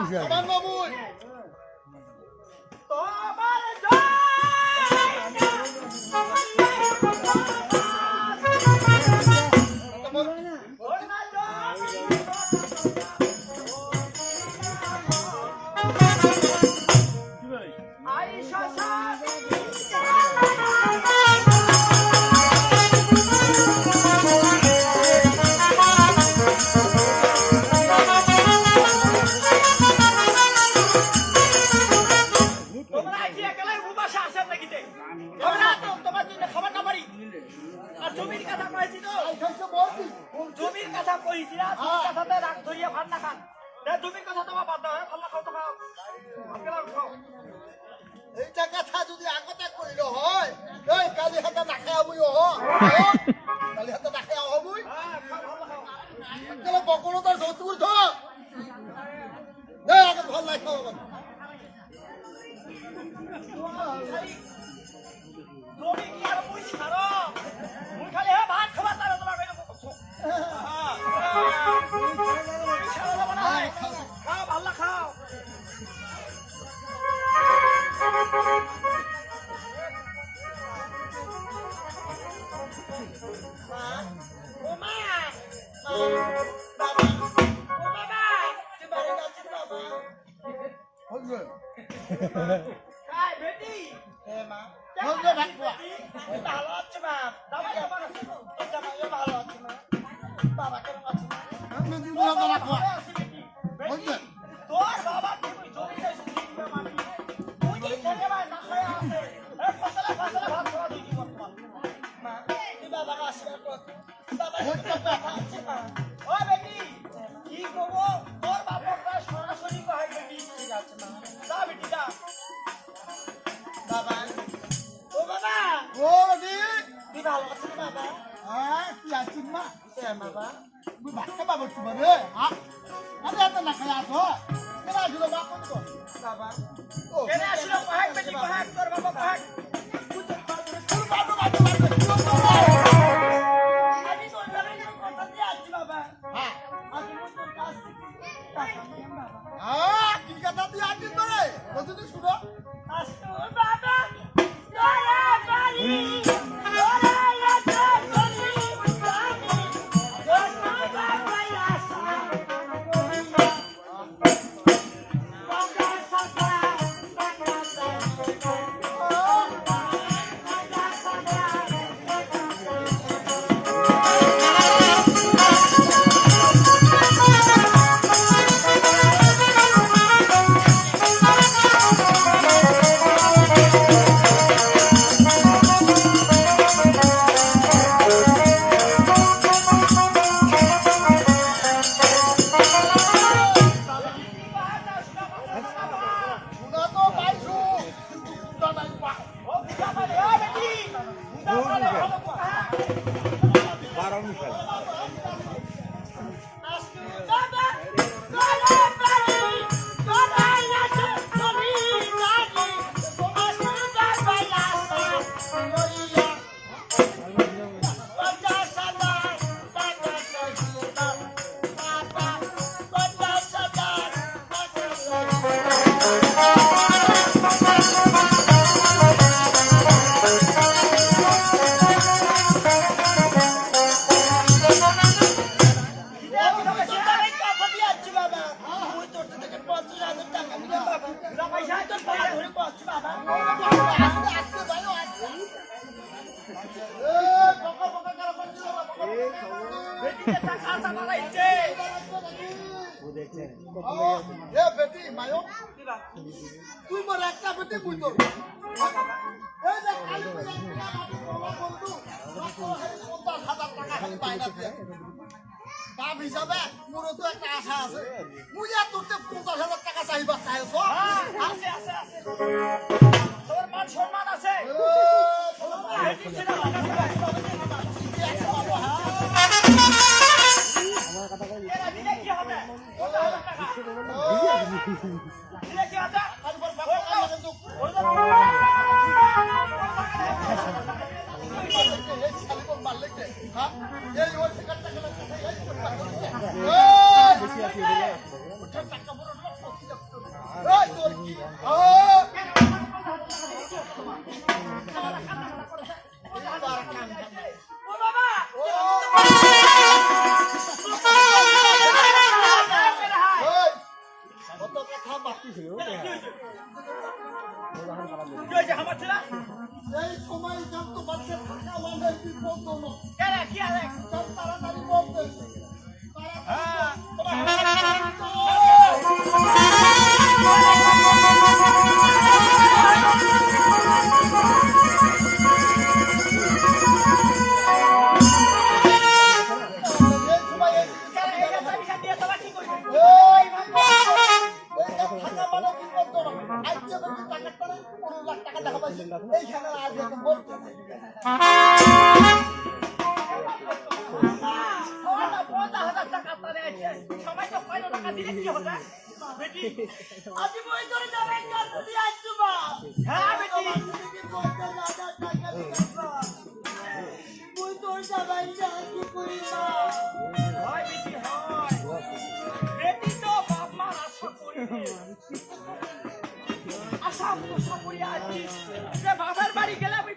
আমার মামুই এইটা কথা যদি আগতে কইল হয় এই কালি হাতে নাখায় আবুই কালি হাতে নাখায় আবুই বকর তার যৌতুক থ আগে ভাল নাই খাওয়া তুমি কি আর মুই ছাড়ো মুই খালি হে ভাত খাবা তার তোমার কইলো খাও ভালো খাও তুই মোর একটা বেটি বুঝতো এই যে কালি বাপ হিসাবে মোর তো একটা আশা আছে মুই আর তোকে 50,000 টাকা চাইবা চাইছো আছে আছে আছে তোর মান সম্মান আছে আমার কথা কই এরা দিলে কি হবে দিলে কি হবে আজ বল বাবা কিন্তু টাকা তোর কথা বাকি এই সময় কাম তো বাচ্চা থাকা মানে বিপদ ন তাড়াতাড়ি বলতে এইখানে আজ বলতে আজি মই তোর যাবে কাজ দিয়ে আসবা হ্যাঁ বেটি মই তোর যাবাই যা কি করি না হয় বেটি হয় বেটি তো বাপ মা আশা করি আশা করি আজি যে বাবার বাড়ি গেলে আমি